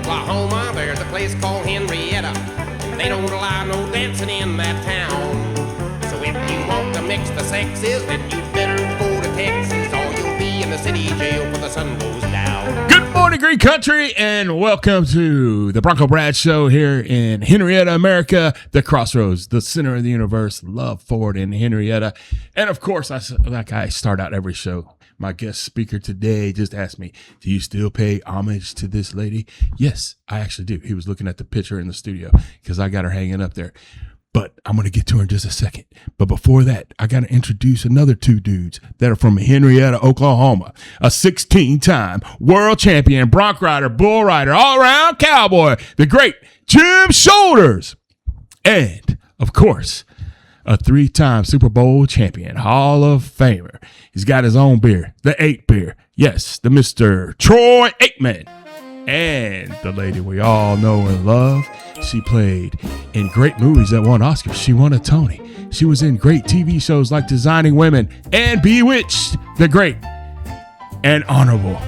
Oklahoma, there's a place called Henryetta. They don't allow no dancing in that town. So if you want to mix the sexes, then you better go to Texas, or you'll be in the city jail when the sun goes down. Good morning, Green Country, and welcome to the Bronco Brad Show here in Henryetta, America, the crossroads, the center of the universe, Love Ford in Henryetta. And of course, like I start out every show, my guest speaker today just asked me, do you still pay homage to this lady? Yes, I actually do. He was looking at the picture in the studio because I got her hanging up there. But I'm going to get to her in just a second. But before that, I got to introduce another two dudes that are from Henryetta, Oklahoma. A 16-time world champion, bronc rider, bull rider, all-around cowboy, the great Jim Shoulders. And, of course, a 3-time Super Bowl champion, Hall of Famer. He's got his own beer, the 8 beer. Yes, the Mr. Troy Aikman. And the lady we all know and love. She played in great movies that won Oscars. She won a Tony. She was in great TV shows like Designing Women and Bewitched, the great and honorable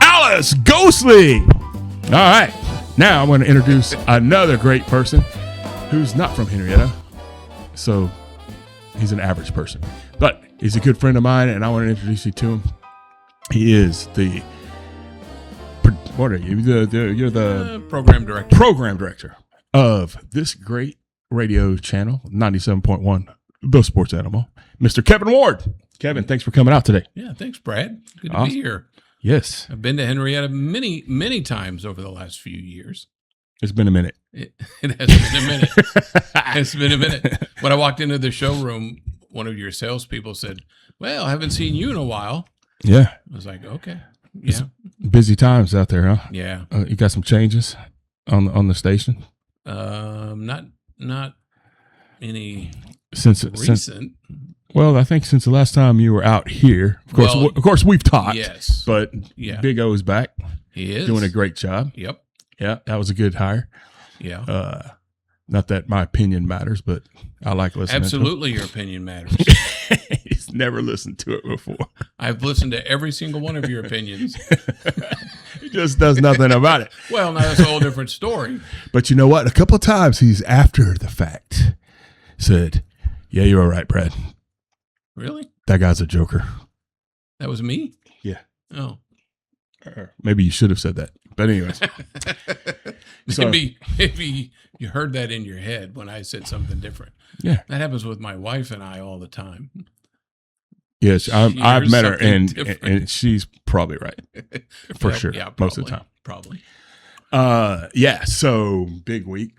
Alice Ghostly. All right, now I'm going to introduce another great person who's not from Henryetta. So he's an average person, but he's a good friend of mine, and I want to introduce you to him. He is the, what are you? You're the program director. Program director of this great radio channel, 97.1, The Sports Animal, Mr. Kevin Ward. Kevin, thanks for coming out today. Yeah, thanks, Brad. Good to Awesome. be here. Yes. I've been to Henryetta many times over the last few years. It's been a minute. It has been a minute. It's been a minute. When I walked into the showroom, one of your salespeople said, "Well, I haven't seen you in a while." Yeah. I was like, "Okay, yeah, Busy times out there, huh? yeah." You got some changes on the station? Not any Since recent. Well, I think since the last time you were out here, of course, we've talked. Yes, But yeah, Big O is back. he is Doing a great job. Yep. Yeah, that was a good hire. Yeah. Not that my opinion matters, but I like listening. Absolutely, your opinion matters. To it. He's never listened to it before. I've listened to every single one of your opinions. He just does nothing about it. Well, now that's a whole different story. But you know what? A couple of times he's after the fact said, "Yeah, you're all right, Brad. Really? That guy's a joker." That was me? Yeah. Oh. Maybe you should have said that. But anyways. Maybe you heard that in your head when I said something different. Yeah. That happens with my wife and I all the time. Yes, I've met her, and she's probably right. For sure. Yeah, most of the time. Probably. Yeah, so big week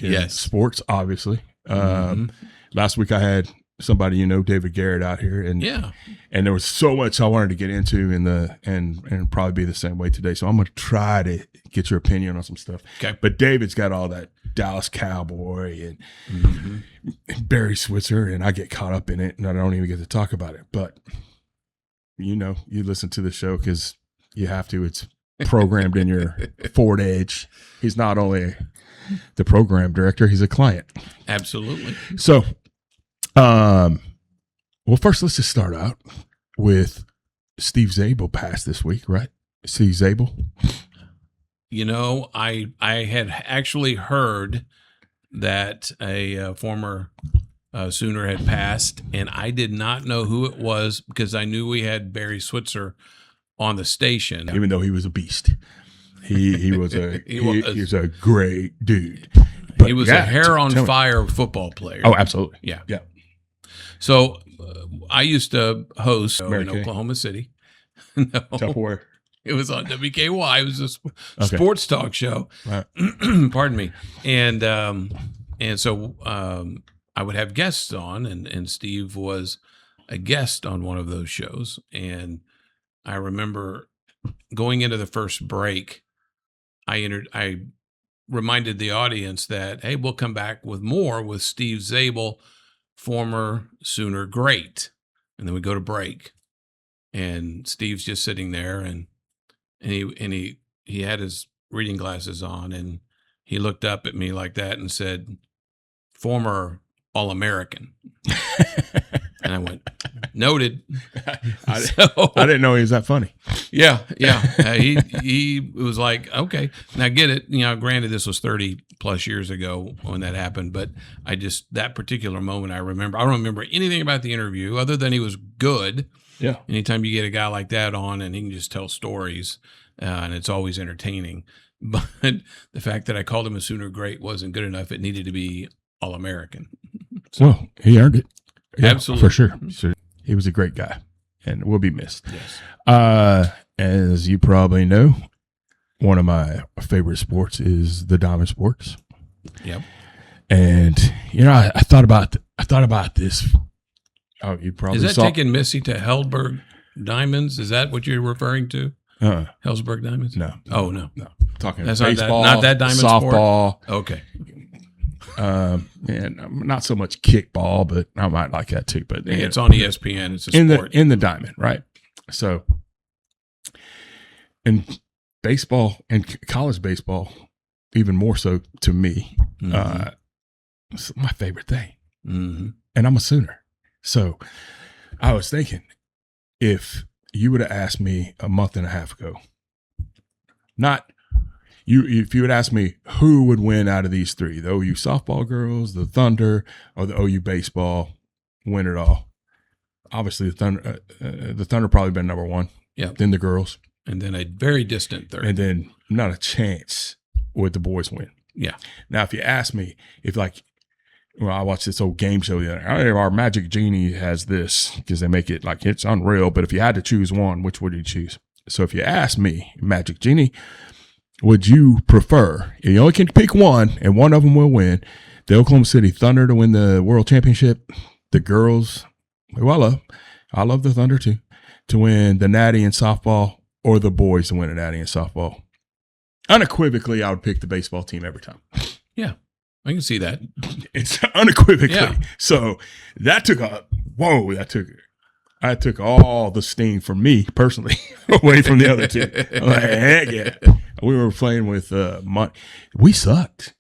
in sports, obviously. Last week I had somebody, David Garrett out here, and there was so much I wanted to get into and probably be the same way today. So I'm going to try to get your opinion on some stuff. Okay. But David's got all that Dallas Cowboy and Barry Switzer, and I get caught up in it, and I don't even get to talk about it. But you listen to the show because you have to. It's programmed in your Ford Edge. He's not only the program director, he's a client. Absolutely. So, well, first let's just start out with Steve Zabel passed this week, right? Steve Zabel. I had actually heard that a former Sooner had passed, and I did not know who it was because I knew we had Barry Switzer on the station. Even though he was a beast, he was a great dude. But he was a hair on fire football player. Oh, absolutely. Yeah. Yeah. So I used to host in Oklahoma City. No. Tupperware. It was on WKY. It was a sports talk show. Right. Pardon me. And so I would have guests on, and Steve was a guest on one of those shows. And I remember going into the first break, I reminded the audience that, hey, we'll come back with more with Steve Zabel, former Sooner great. And then we go to break. And Steve's just sitting there, and he had his reading glasses on, and he looked up at me like that and said, "Former All-American." And I went, "Noted." I didn't know he was that funny. Yeah. He was like, okay, now get it. Granted, this was 30 plus years ago when that happened, but that particular moment I remember. I don't remember anything about the interview other than he was good. Yeah. Anytime you get a guy like that on and he can just tell stories, and it's always entertaining. But the fact that I called him a Sooner great wasn't good enough. It needed to be All-American. Well, he earned it. Yeah, Absolutely. For sure. So he was a great guy and will be missed. Yes. As you probably know, one of my favorite sports is the diamond sports. Yep. And I thought about this. Oh, you probably Is that saw taking Missy to Hellsberg Diamonds? Is that what you're referring to? Hellsberg Diamonds? No. Oh, no. Talking That's baseball, not that diamond softball. Sport? Okay. And not so much kickball, but I might like that too. But It's on ESPN. It's a sport. in the diamond, right? So, in baseball and college baseball, even more so to me, it's my favorite thing. Mm-hmm. And I'm a Sooner. So I was thinking, if you would have asked me a month and a half ago, if you would ask me who would win out of these three, the OU softball girls, the Thunder, or the OU baseball, win it all. Obviously, the Thunder probably been number one. Yeah. Then the girls. And then a very distant third. And then not a chance would the boys win. Yeah. Now, if you ask me, I watched this old game show the other day. Our Magic Genie has this because they make it like it's unreal. But if you had to choose one, which would you choose? So if you ask me, Magic Genie, would you prefer, you only can pick one and one of them will win, the Oklahoma City Thunder to win the world championship, the girls, who I love the Thunder too, to win the Natty in softball, or the boys to win a Natty in softball? Unequivocally, I would pick the baseball team every time. Yeah. I can see that. It's unequivocally. Yeah. So that took I took all the sting from me personally away from the other two. I'm like, heck yeah. We were playing with we sucked.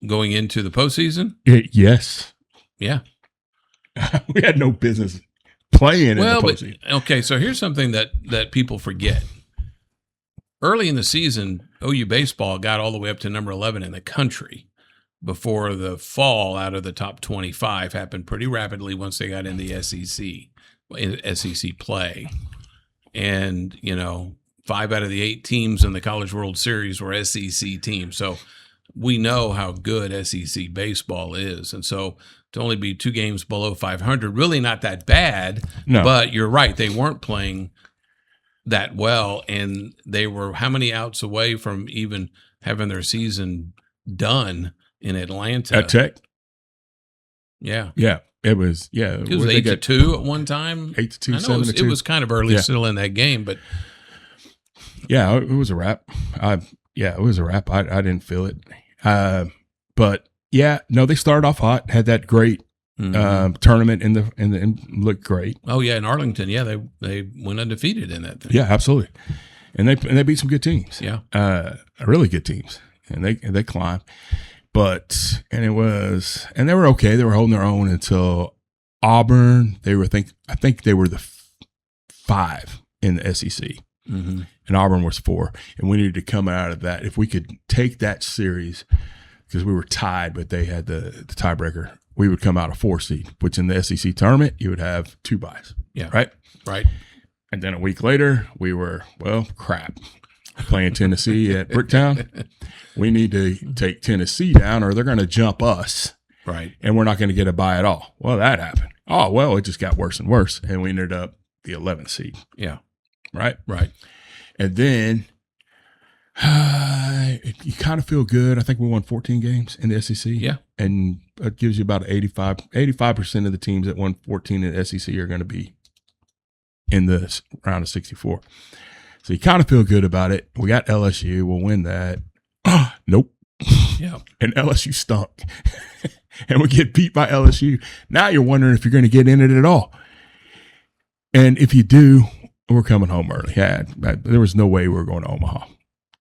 Going into the postseason? Yes. Yeah. We had no business playing in the postseason. Okay, so here's something that people forget. Early in the season, OU baseball got all the way up to number 11 in the country before the fall out of the top 25 happened pretty rapidly once they got in the SEC play. And, 5 out of the 8 teams in the College World Series were SEC teams. So we know how good SEC baseball is. And so to only be 2 games below 500, really not that bad. No. But you're right. They weren't playing that well, and they were how many outs away from even having their season done in Atlanta at Tech? Yeah, it was. Yeah, it was 8-2 at one time. 8-2, I know it was kind of early still in that game, but yeah, it was a wrap. It was a wrap. I didn't feel it, but yeah, no, they started off hot, had that great tournament and looked great. Oh yeah, in Arlington, yeah, they went undefeated in that thing. Yeah, absolutely, and they beat some good teams. Yeah, really good teams, and they climbed. But they were okay. They were holding their own until Auburn. I think they were the 5 in the SEC, and Auburn was 4, and we needed to come out of that. If we could take that series, because we were tied, but they had the tiebreaker, we would come out a 4 seed, which in the SEC tournament, you would have 2 byes. Yeah. Right. And then a week later, we were, crap, playing Tennessee at Bricktown. We need to take Tennessee down or they're going to jump us. Right. And we're not going to get a bye at all. Well, that happened. Oh, well, it just got worse and worse. And we ended up the 11th seed. Yeah. Right. And then you kind of feel good. I think we won 14 games in the SEC. Yeah. And it gives you about 85% of the teams that won 14 in the SEC are going to be in the round of 64. So you kind of feel good about it. We got LSU. We'll win that. Nope. Yeah. And LSU stunk. And we get beat by LSU. Now you're wondering if you're going to get in it at all. And if you do, we're coming home early. Yeah, there was no way we were going to Omaha.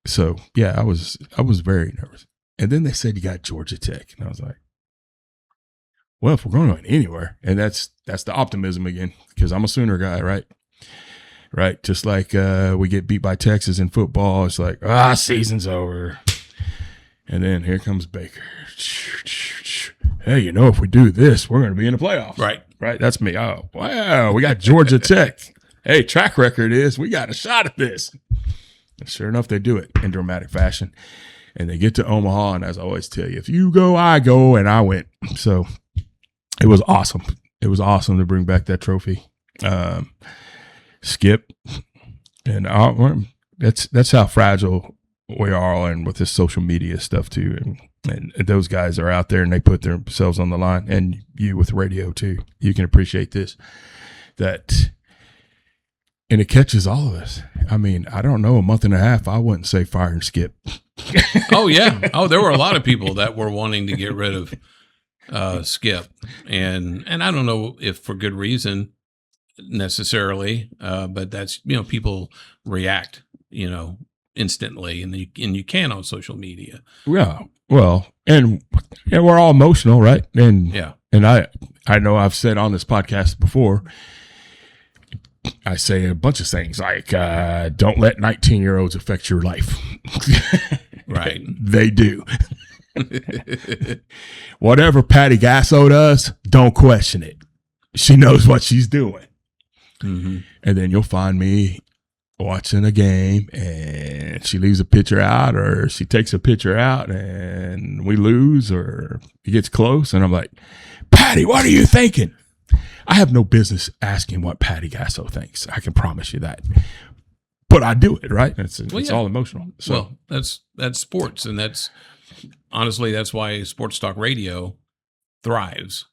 So, yeah, I was very nervous. And then they said you got Georgia Tech. And I was like, well, if we're going anywhere, and that's the optimism again, because I'm a Sooner guy, right? right? Just like we get beat by Texas in football. It's like, season's over. And then here comes Baker. Hey, if we do this, we're going to be in the playoffs. Right. Right? That's me. Oh, wow. We got Georgia Tech. Hey, track record is we got a shot at this. And sure enough, they do it in dramatic fashion. And they get to Omaha, and as I always tell you, if you go, I go, and I went. So it was awesome. It was awesome to bring back that trophy. Skip. And that's how fragile we are, and with this social media stuff too. And those guys are out there and they put themselves on the line, and you with radio too. You can appreciate this. And it catches all of us. I mean, I don't know, a month and a half, I wouldn't say fire and Skip. Oh, yeah. Oh, there were a lot of people that were wanting to get rid of Skip. And I don't know if for good reason necessarily, but that's, people react, instantly, and you can on social media. Yeah. Well, and we're all emotional, right? And yeah. And I know I've said on this podcast before, I say a bunch of things like, don't let 19-year-olds affect your life. Right. They do. Whatever Patty Gasso does, don't question it. She knows what she's doing. Mm-hmm. And then you'll find me watching a game and she leaves a pitcher out, or she takes a pitcher out and we lose, or it gets close. And I'm like, Patty, what are you thinking? I have no business asking what Patty Gasso thinks. I can promise you that. But I do it, right? It's all emotional. So that's sports, and honestly that's why sports talk radio thrives.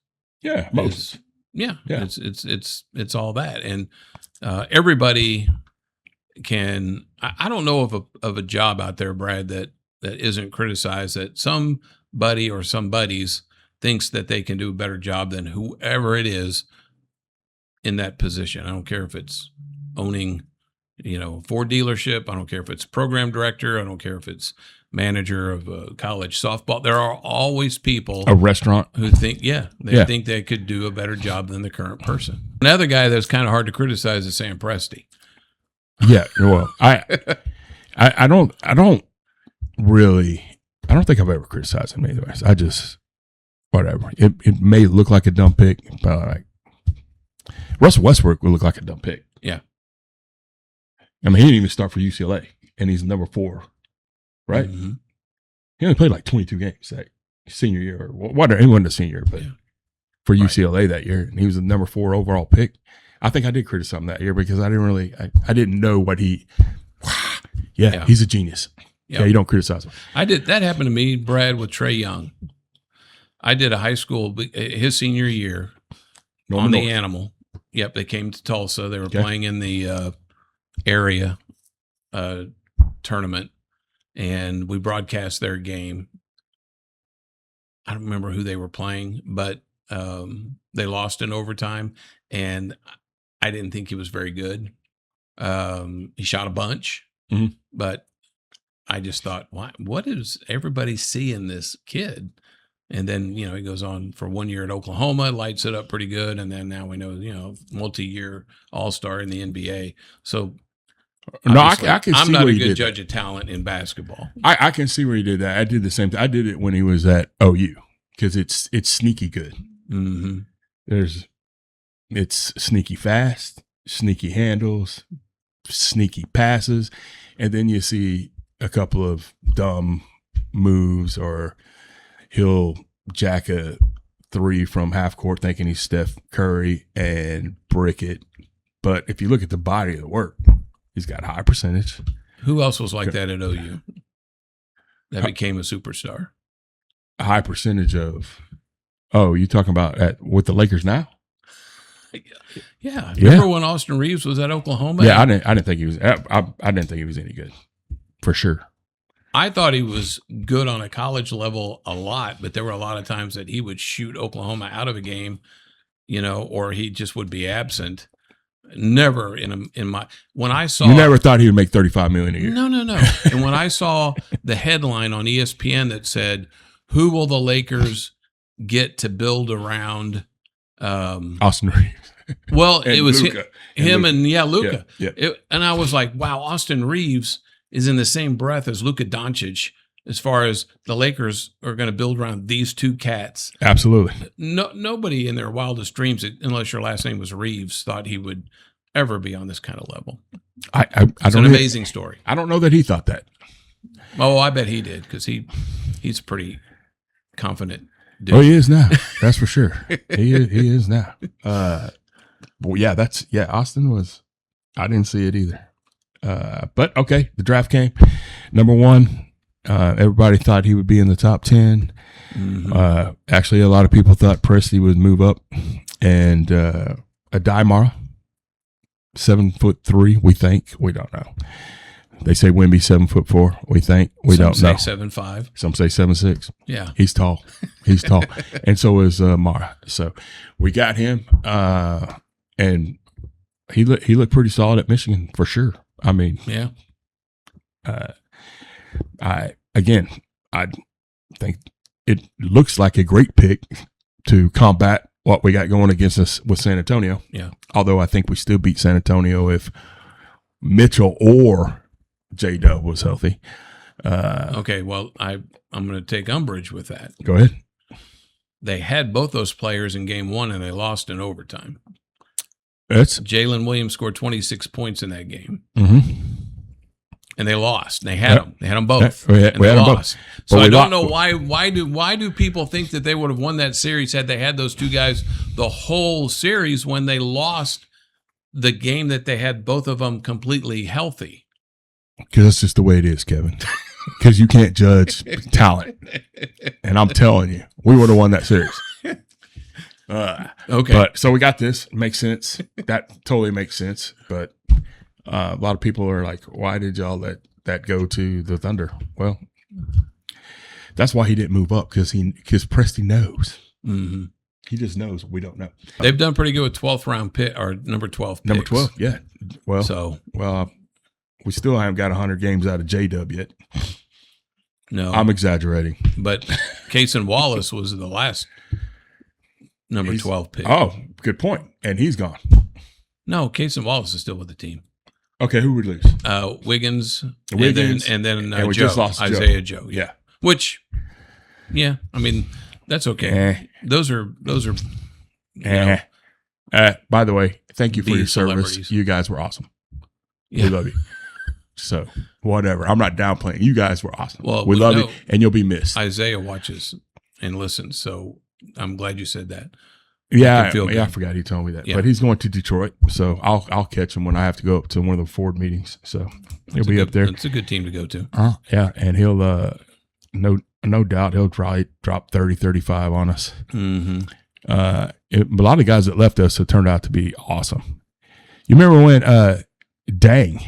Yeah, it's all that, and everybody can. I don't know of a job out there, Brad, that isn't criticized, that somebody or somebody's thinks that they can do a better job than whoever it is in that position. I don't care if it's owning, Ford dealership. I don't care if it's program director. I don't care if it's manager of a college softball. There are always people, a restaurant, who think, think they could do a better job than the current person. Another guy that's kind of hard to criticize is Sam Presti. Yeah. Well, I don't think I've ever criticized him anyways. I just, whatever. It may look like a dumb pick, but like Russell Westbrook would look like a dumb pick. Yeah. I mean, he didn't even start for UCLA, and he's number 4, right? Mm-hmm. He only played like 22 games that senior year, or whatever. He wasn't a senior, but for UCLA that year, and he was the number 4 overall pick. I think I did criticize him that year because I didn't know what he. Yeah, he's a genius. Yeah, you don't criticize him. That happened to me, Brad, with Trae Young. I did a high school his senior year on the Animal. Yep, they came to Tulsa. They were playing in the area tournament, and we broadcast their game. I don't remember who they were playing, but they lost in overtime, and I didn't think he was very good. He shot a bunch, but I just thought, what is everybody seeing this kid? And then, he goes on for 1 year at Oklahoma, lights it up pretty good. And then now we know, multi-year all-star in the NBA. So no, I can see I'm not where a he good did judge that. of talent in basketball. I can see where he did that. I did the same thing. I did it when he was at OU because it's sneaky good. Mm-hmm. It's sneaky fast, sneaky handles, sneaky passes, and then you see a couple of dumb moves, or he'll jack a 3 from half court thinking he's Steph Curry and brick it. But if you look at the body of the work, he's got a high percentage. Who else was like that at OU that became a superstar? A high percentage of, you talking about with the Lakers now? Yeah. Remember when Austin Reeves was at Oklahoma? Yeah, I didn't think he was. I didn't think he was any good, for sure. I thought he was good on a college level a lot, but there were a lot of times that he would shoot Oklahoma out of a game, or he just would be absent. Never when I saw. You never thought he would make $35 million a year. No. And when I saw the headline on ESPN that said, "Who will the Lakers get to build around Austin Reeves?" Well, it was Luka. him and Luka. Yeah. And I was like, wow, Austin Reeves is in the same breath as Luka Doncic as far as the Lakers are going to build around these two cats. Absolutely. Nobody in their wildest dreams, unless your last name was Reeves, thought he would ever be on this kind of level. It's an amazing story. I don't know that he thought that. Oh, I bet he did, because he's pretty confident dude. Oh, he is now. That's for sure. He is now. Well, yeah, Austin was, I didn't see it either. But okay, the draft came. Number 1, everybody thought he would be in the top 10. Mm-hmm. Actually, a lot of people thought Presti would move up, and Adimara, 7'3", we think. We don't know. They say Wemby 7'4". We think. We don't know. Some say 7'5". Some say 7'6". Yeah, he's tall. He's tall, and so is Mara. So we got him, and he looked pretty solid at Michigan for sure. I mean, yeah. I think it looks like a great pick to combat what we got going against us with San Antonio. Yeah. Although I think we still beat San Antonio if Mitchell or J-Dub was healthy. Okay, well, I'm going to take umbrage with that. Go ahead. They had both those players in game 1, and they lost in overtime. Jalen Williams scored 26 points in that game. Mm-hmm. And they lost. They had them. They had them both. We had them lost. Both. So I don't know why do people think that they would have won that series had they had those two guys the whole series when they lost the game that they had both of them completely healthy? Because that's just the way it is, Kevin. Because you can't judge talent. And I'm telling you, we would have won that series. Okay. But so we got this. It makes sense. That totally makes sense. But a lot of people are like, why did y'all let that go to the Thunder? Well, that's why he didn't move up, because Presti knows. Mm-hmm. He just knows we don't know. They've done pretty good with 12th round pick or number 12 picks. Number 12, yeah. Well, we still haven't got 100 games out of J-Dub yet. No. I'm exaggerating. But Cason Wallace was the last number 12 pick. Oh, good point. And he's gone. No, Cason Wallace is still with the team. Okay, who would lose? Wiggins, and then we Joe, just lost Isaiah Joe. Yeah. Which, yeah, I mean, that's okay. Those are by the way, thank you for your service. Celebrities. You guys were awesome. Yeah. We love you. So, whatever. I'm not downplaying. You guys were awesome. Well, we love you, and you'll be missed. Isaiah watches and listens, so I'm glad you said that. Yeah, I forgot he told me that. Yeah. But he's going to Detroit, so I'll catch him when I have to go up to one of the Ford meetings. So he'll be up there. It's a good team to go to. Yeah, and he'll no doubt he'll probably drop 30, 35 on us. Mm-hmm. A lot of guys that left us have turned out to be awesome. You remember when Dang?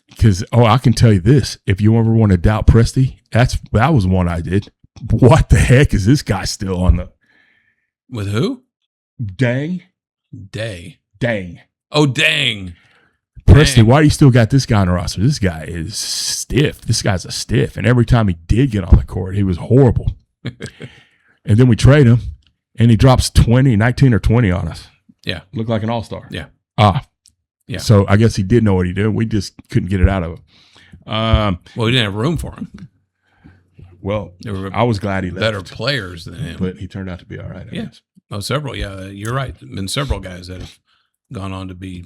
Because I can tell you this: if you ever want to doubt Presti, that was one I did. What the heck is this guy still on the? With who? Dang. Oh, dang. Presti, why do you still got this guy on the roster? This guy is stiff. This guy's a stiff. And every time he did get on the court, he was horrible. And then we trade him, and he drops 19 or 20 on us. Yeah. Looked like an all-star. Yeah. Yeah. So I guess he did know what he did. We just couldn't get it out of him. We didn't have room for him. Well, I was glad he left. Better players than him. But he turned out to be all right, I guess. Oh, several. Yeah, you're right. There have been several guys that have gone on to be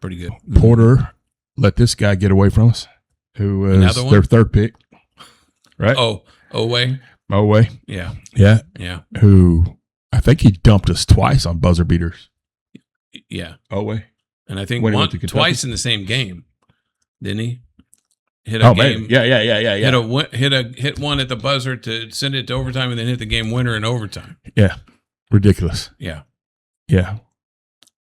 pretty good. Porter let this guy get away from us, who was their third pick. Right? Oh, Oway. Yeah. Yeah. Who I think he dumped us twice on buzzer beaters. Yeah. Oway. And I think twice in the same game, didn't he? Hit a game. Man. Yeah. Hit one at the buzzer to send it to overtime, and then hit the game winner in overtime. Yeah. Ridiculous. Yeah. And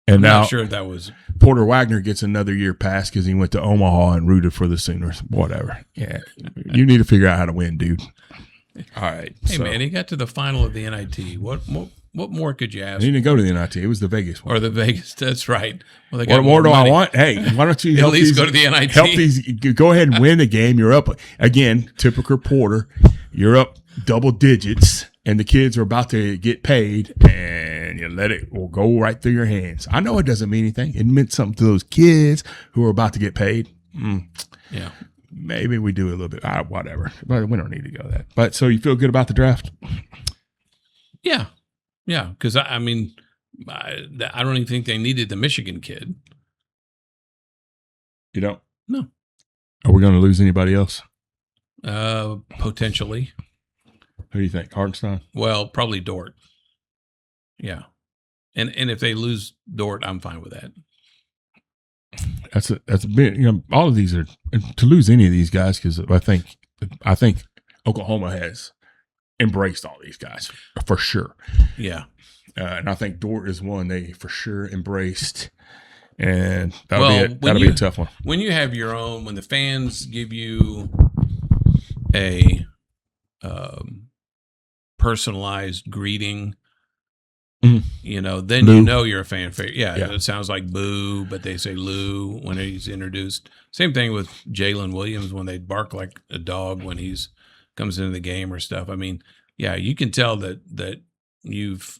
I'm now not sure if that was Porter Wagner gets another year pass because he went to Omaha and rooted for the Sooners. Whatever. Yeah. You need to figure out how to win, dude. All right. Hey man, he got to the final of the NIT. What more could you ask? He didn't go to the NIT. It was the Vegas one. Or the Vegas. That's right. Well, what more do I want? Hey, why don't you at least go to the NIT? Help these. Go ahead and win the game. You're up again. Typical Porter. You're up double digits, and the kids are about to get paid, and and let it go right through your hands. I know it doesn't mean anything. It meant something to those kids who are about to get paid. Yeah. Maybe we do a little bit, whatever. But we don't need to go that. But so you feel good about the draft? Yeah. Yeah. Because, I mean, I don't even think they needed the Michigan kid. You don't? No. Are we going to lose anybody else? Potentially. Who do you think? Hartenstein? Well, probably Dort. Yeah. And if they lose Dort, I'm fine with that. That's a bit, all of these are to lose any of these guys, because I think Oklahoma has embraced all these guys for sure. Yeah. And I think Dort is one they for sure embraced. And that'll be a tough one. When you have your own, when the fans give you a personalized greeting, then Lou. You know you're a fan favorite. Yeah, it sounds like boo, but they say Lou when he's introduced. Same thing with Jalen Williams when they bark like a dog when he's comes into the game or stuff. I mean, yeah, you can tell that you've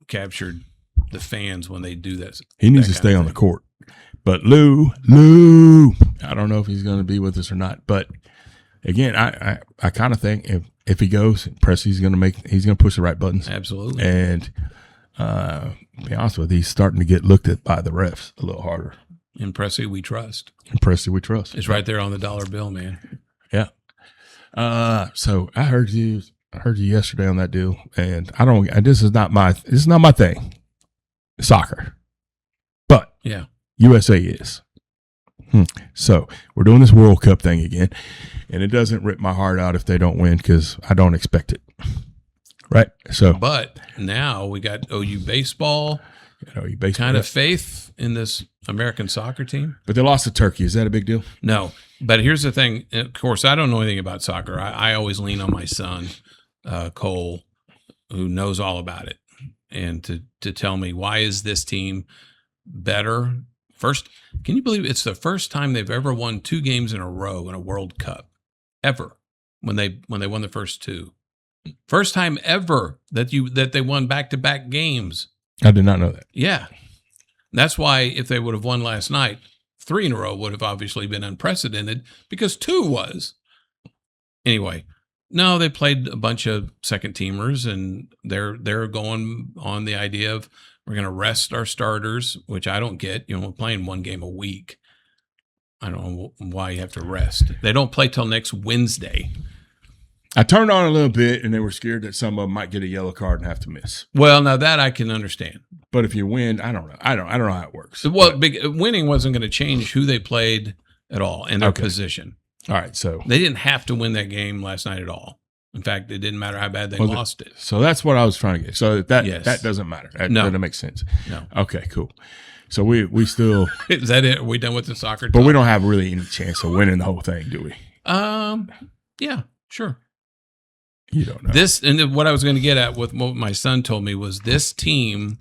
captured the fans when they do that. He needs to stay on the court. But Lou, I don't know if he's going to be with us or not. But again, I kind of think if he goes, Presti's going to push the right buttons. Absolutely. And to be honest with you, he's starting to get looked at by the refs a little harder. In Presti, we trust. It's right there on the dollar bill, man. Yeah. So I heard you yesterday on that deal, and this is not my thing. Soccer. But yeah, USA is. So we're doing this World Cup thing again, and it doesn't rip my heart out if they don't win, because I don't expect it. Right? So, but now we got OU baseball. Kind of faith in this American soccer team. But they lost to Turkey. Is that a big deal? No. But here's the thing. Of course, I don't know anything about soccer. I always lean on my son, Cole, who knows all about it, and to tell me, why is this team better? First, can you believe it's the first time they've ever won 2 games in a row in a World Cup, ever, when they won the first 2. First time ever that they won back-to-back games. I did not know that. Yeah. That's why if they would have won last night, 3 in a row would have obviously been unprecedented, because 2 was. Anyway, no, they played a bunch of second teamers, and they're going on the idea of we're going to rest our starters, which I don't get. We're playing 1 game a week. I don't know why you have to rest. They don't play till next Wednesday. I turned on a little bit, and they were scared that some of them might get a yellow card and have to miss. Well, now that I can understand. But if you win, I don't know. I don't know how it works. Well, winning wasn't going to change who they played at all in their position. All right, so they didn't have to win that game last night at all. In fact, it didn't matter how bad they lost it. So that's what I was trying to get. So that doesn't matter. That doesn't make sense. No. Okay, cool. So we still is that it? Are we done with the soccer? But we don't have really any chance of winning the whole thing, do we? Yeah, sure. You don't know. And what I was going to get at with what my son told me was this team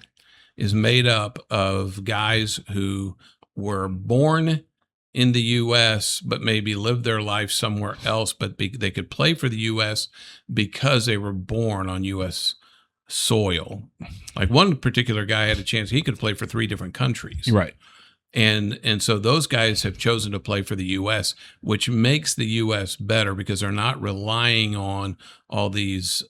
is made up of guys who were born in the U.S. but maybe lived their life somewhere else, but they could play for the U.S. because they were born on U.S. soil. Like one particular guy had a chance; he could play for 3 different countries, right? And so those guys have chosen to play for the U.S., which makes the U.S. better because they're not relying on all these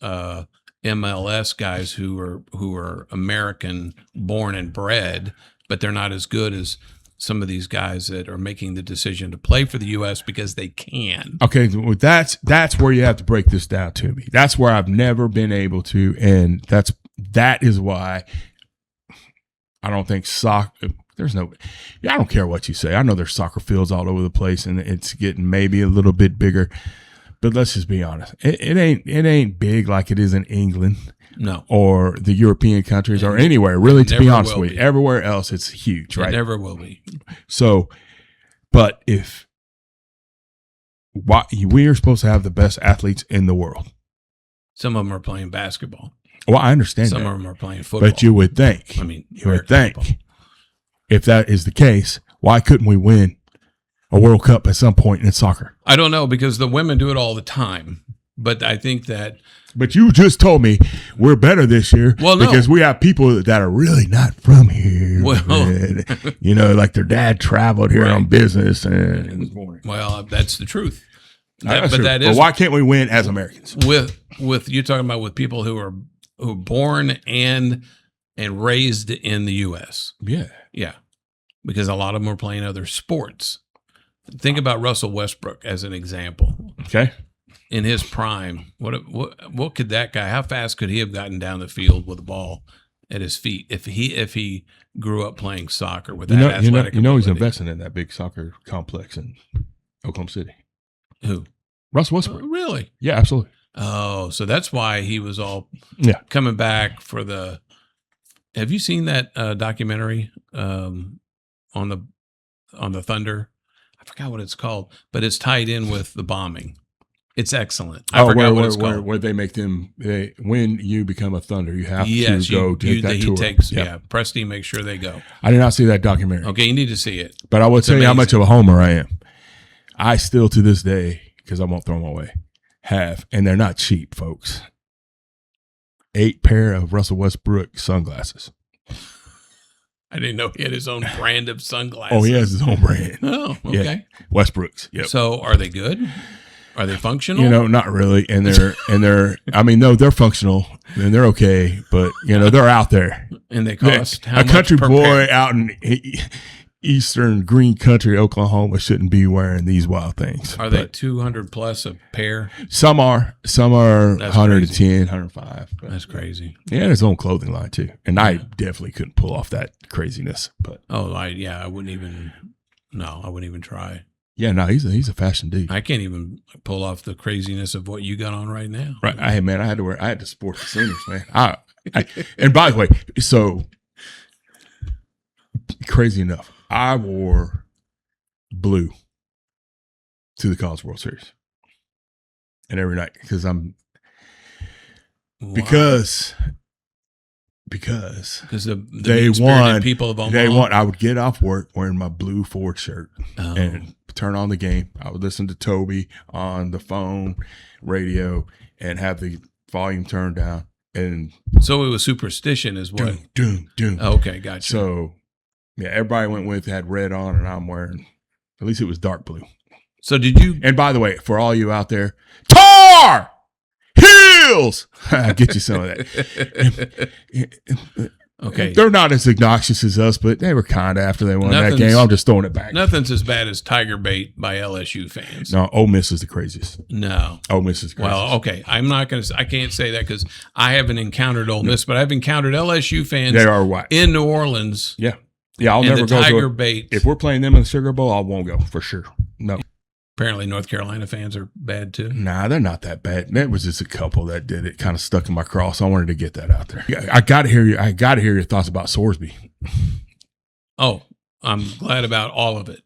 MLS guys who are American born and bred, but they're not as good as some of these guys that are making the decision to play for the U.S. because they can. Okay, well, that's where you have to break this down to me. That's where I've never been able to, and that is why I don't think soccer. I don't care what you say. I know there's soccer fields all over the place, and it's getting maybe a little bit bigger. But let's just be honest. It ain't big like it is in England, no, or the European countries, or anywhere. Really, to be honest with you, everywhere else it's huge, right? It never will be. So, but we are supposed to have the best athletes in the world. Some of them are playing basketball. Well, I understand Some that. of them are playing football. But you would think. I mean, you would think. If that is the case, why couldn't we win a World Cup at some point in soccer? I don't know, because the women do it all the time. But I think that. But you just told me we're better this year because we have people that are really not from here. Well, like their dad traveled here on business and well, that's the truth. But why can't we win as Americans? With you're talking about with people who are born and raised in the U.S. Yeah, because a lot of them are playing other sports. Think about Russell Westbrook as an example. Okay. In his prime, what could that guy? How fast could he have gotten down the field with the ball at his feet if he grew up playing soccer with that athletic ability? He's investing in that big soccer complex in Oklahoma City. Who? Russell Westbrook. Really? Yeah, absolutely. Oh, so that's why he was all coming back for the. Have you seen that documentary on the Thunder? I forgot what it's called, but it's tied in with the bombing. It's excellent. I forgot what it's called. Where they make them, when you become a Thunder, you have to go take that tour. Presti makes sure they go. I did not see that documentary. Okay, you need to see it. But I will tell you how much of a homer I am. I still, to this day, because I won't throw them away, have, and they're not cheap, folks, 8 pair of Russell Westbrook sunglasses. I didn't know he had his own brand of sunglasses. Oh, he has his own brand. Oh, okay. Yeah. Westbrook's. Yep. So are they good? Are they functional? Not really. And they're I mean, no, they're functional and they're okay, but they're out there. And they cost how a much country per boy pair? out in eastern green country, Oklahoma, shouldn't be wearing these wild things. Are they 200 plus a pair? Some are That's 110, crazy. 105. That's crazy. He had his own clothing line too. And I definitely couldn't pull off that craziness. But I wouldn't even try. Yeah, no, he's a fashion dude. I can't even pull off the craziness of what you got on right now. Right. I had to sport the Sooners, man. And by the way, so crazy enough, I wore blue to the College World Series. And every night because they won. People of Omaha. They won. I would get off work wearing my blue Ford shirt and turn on the game. I would listen to Toby on the phone, radio, and have the volume turned down. And so it was superstition, is what? Doom. Oh, okay, gotcha. So yeah, everybody went with had red on, and I'm wearing. At least it was dark blue. So did you? And by the way, for all you out there, Tar Heels, I'll get you some of that. Okay, they're not as obnoxious as us, but they were kind of after they won that game. I'm just throwing it back. Nothing's as bad as Tiger Bait by LSU fans. No, Ole Miss is the craziest. No, Ole Miss is crazy. Well, okay, I can't say that because I haven't encountered Ole Miss, but I've encountered LSU fans. They are white in New Orleans. Yeah, I'll never go Tiger Bait. If we're playing them in the Sugar Bowl, I won't go for sure. No. Apparently, North Carolina fans are bad too. Nah, they're not that bad. That was just a couple that did it. Kind of stuck in my craw. So I wanted to get that out there. I got to hear you. I got to hear your thoughts about Sorsby. Oh, I'm glad about all of it.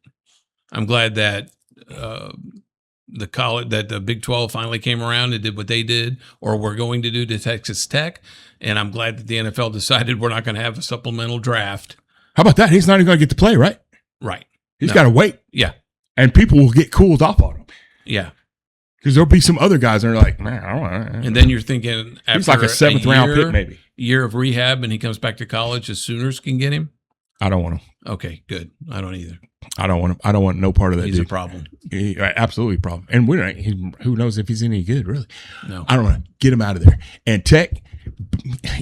I'm glad that the Big 12 finally came around and did what they did, or were going to do to Texas Tech. And I'm glad that the NFL decided we're not going to have a supplemental draft. How about that? He's not even going to get to play, right? Right. He's got to wait. Yeah. And people will get cooled off on him. Yeah. Because there'll be some other guys that are like, man, I don't know. And then you're thinking after he's like a 7th round pick, maybe. Year of rehab, and he comes back to college, the Sooners can get him? I don't want him. Okay, good. I don't either. I don't want him. I don't want no part of that. He's dude. a problem. Absolutely a problem. And who knows if he's any good, really. No. I don't want to get him out of there. And Tech,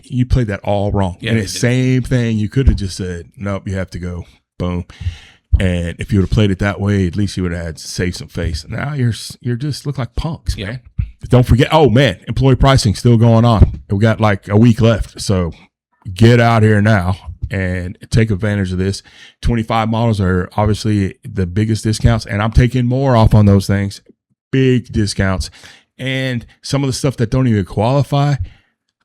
you played that all wrong. Yeah, and it's same thing. You could have just said, nope, you have to go. Boom. And if you would have played it that way, at least you would have had saved some face. Now you're just look like punks, man. Don't forget. Oh man, employee pricing still going on. We got like a week left, so get out here now and take advantage of this. 25 models are obviously the biggest discounts, and I'm taking more off on those things. Big discounts, and some of the stuff that don't even qualify,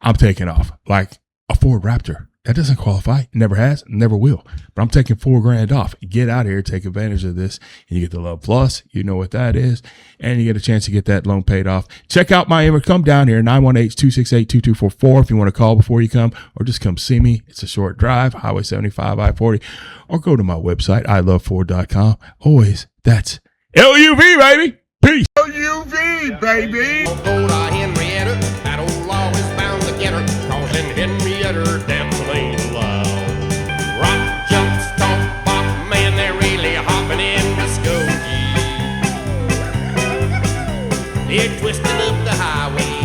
I'm taking off. Like a Ford Raptor. That doesn't qualify. Never has, never will. But I'm taking $4,000 off. Get out here, take advantage of this, and you get the Love Plus. You know what that is. And you get a chance to get that loan paid off. Check out my Come down here, 918-268-2244 if you want to call before you come, or just come see me. It's a short drive, Highway 75, I-40, or go to my website, iloveford.com. Always, that's LUV, baby. Peace. L-O-U-V, baby. Go to Henryetta, that old law is bound to get her, 'cause in Henryetta, dancing ain't allowed. Rock, jump, stomp, bop, man, they're really hopping in the Skokie. They're twisting up the highway.